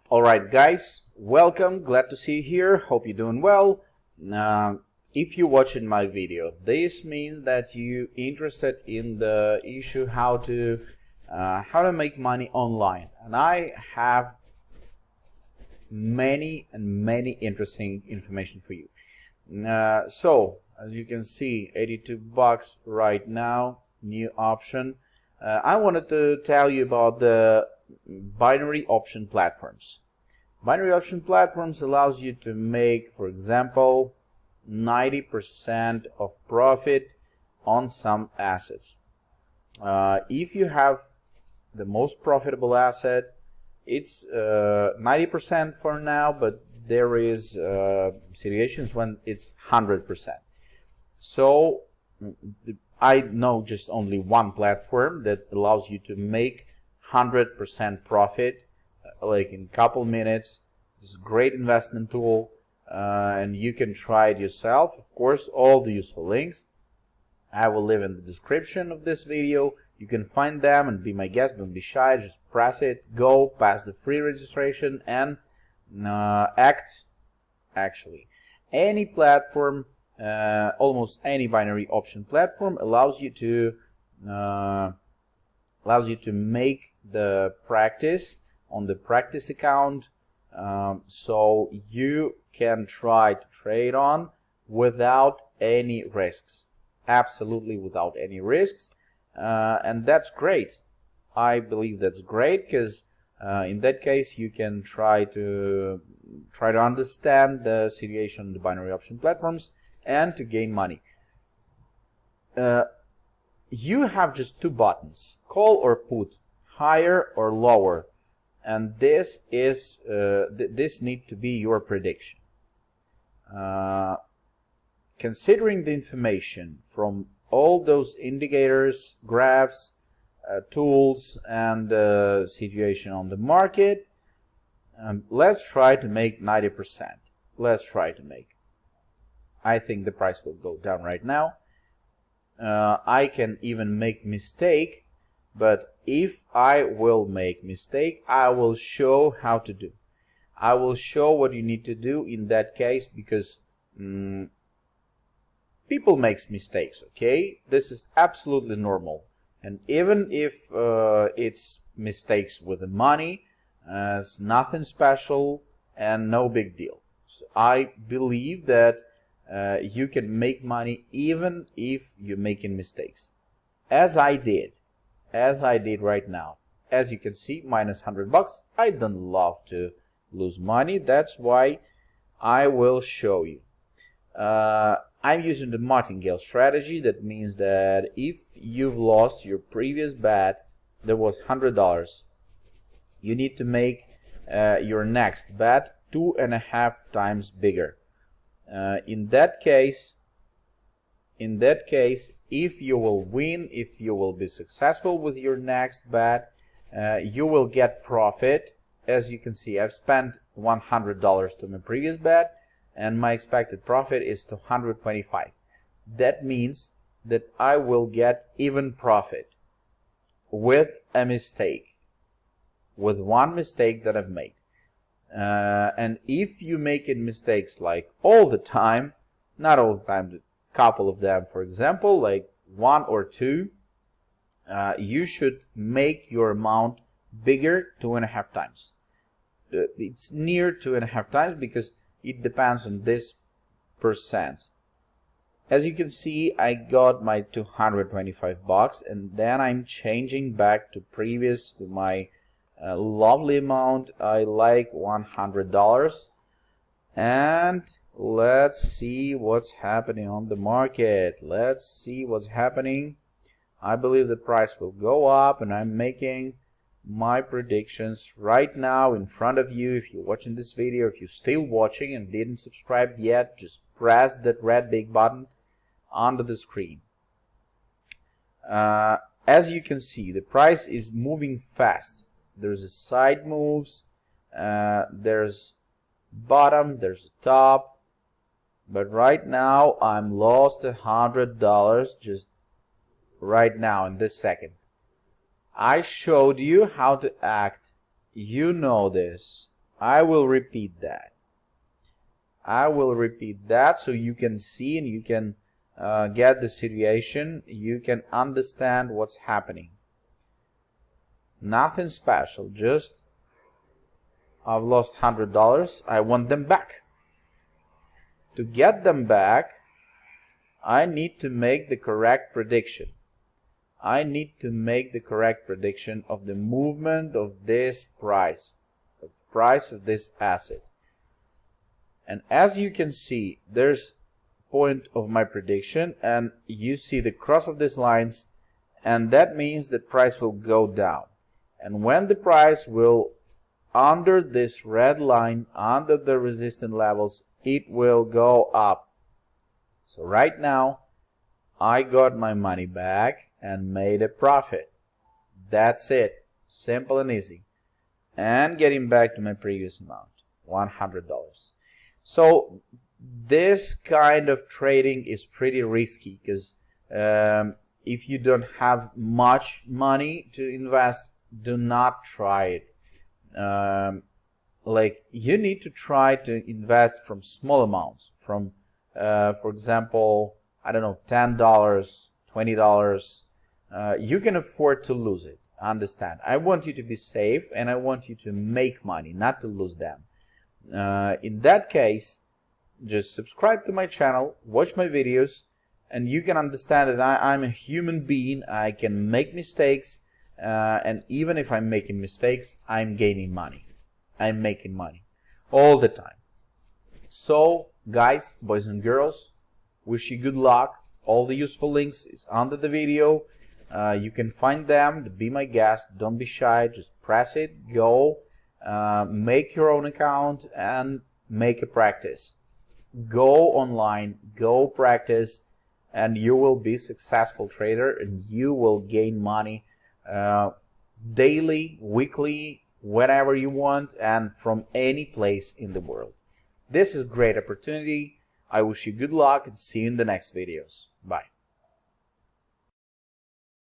Alright guys, welcome, glad to see you here, hope you're doing well. If you're watching my video, this means that you're interested in the issue how to make money online, and I have many interesting information for you. So as you can see, 82 bucks right now, new option. I wanted to tell you about the binary option platforms. Binary option platforms allows you to make, for example, 90% of profit on some assets. If you have the most profitable asset, it's 90% for now, but there is situations when it's 100%. So I know just only one platform that allows you to make 100% profit like in a couple minutes. It's a great investment tool, and you can try it yourself. Of course, all the useful links I will leave in the description of this video. You can find them and be my guest. Don't be shy, just press it, go pass the free registration, and actually any platform, almost any binary option platform allows you to make the practice on the practice account, so you can try to trade on without any risks, absolutely without any risks, and that's great. I believe that's great because in that case you can try to understand the situation on the binary option platforms and to gain money. You have just two buttons, call or put, higher or lower, and this is this need to be your prediction. Considering the information from all those indicators, graphs, tools, and situation on the market, let's try to make 90%. Let's try to make. I think the price will go down right now. I can even make mistake, but if I will make mistake, I will show how to do. I will show what you need to do in that case, because people makes mistakes, okay? This is absolutely normal, and even if it's mistakes with the money, it's nothing special and no big deal. So I believe that you can make money even if you're making mistakes, as I did right now. As you can see, minus 100 bucks. I don't love to lose money, that's why I will show you. I'm using the martingale strategy. That means that if you've lost your previous bet, there was $100, you need to make your next bet 2.5 times bigger. In that case, if you will win, if you will be successful with your next bet, you will get profit. As you can see, I've spent $100 to my previous bet, and my expected profit is $225. That means that I will get even profit with a mistake, with one mistake that I've made. And if you making mistakes like all the time, not all the time, a couple of them, for example, like one or two, you should make your amount bigger 2.5 times. It's near 2.5 times because it depends on this percent. As you can see, I got my 225 bucks, and then I'm changing back to my lovely amount. I like $100, and let's see what's happening on the market. Let's see what's happening. I believe the price will go up, and I'm making my predictions right now in front of you. If you're watching this video, if you're still watching and didn't subscribe yet, just press that red big button under the screen. As you can see, the price is moving fast. There's a side moves, there's bottom, there's a top, but right now I'm lost $100 just right now in this second. I showed you how to act. You know this. I will repeat that. I will repeat that so you can see and you can get the situation. You can understand what's happening. Nothing special, just I've lost $100. I want them back. To get them back, I need to make the correct prediction. I need to make the correct prediction of the movement of this price, the price of this asset. And as you can see, there's point of my prediction, and you see the cross of these lines, and that means the price will go down. And when the price will under this red line, under the resistance levels, it will go up. So right now I got my money back and made a profit. That's it. Simple and easy. And getting back to my previous amount, $100. So this kind of trading is pretty risky because if you don't have much money to invest, do not try it. Like, you need to try to invest from small amounts, from for example, I don't know, $10, $20. You can afford to lose it. Understand? I want you to be safe and I want you to make money, not to lose them. In that case, just subscribe to my channel, watch my videos, and you can understand that I'm a human being. I can make mistakes, and even if I'm making mistakes, I'm gaining money. I'm making money all the time. So guys, boys and girls, wish you good luck. All the useful links is under the video. You can find them to be my guest. Don't be shy, just press it, go, make your own account and make a practice. Go online, go practice, and you will be a successful trader and you will gain money daily, weekly, whenever you want, and from any place in the world. This is a great opportunity. I wish you good luck and see you in the next videos. Bye.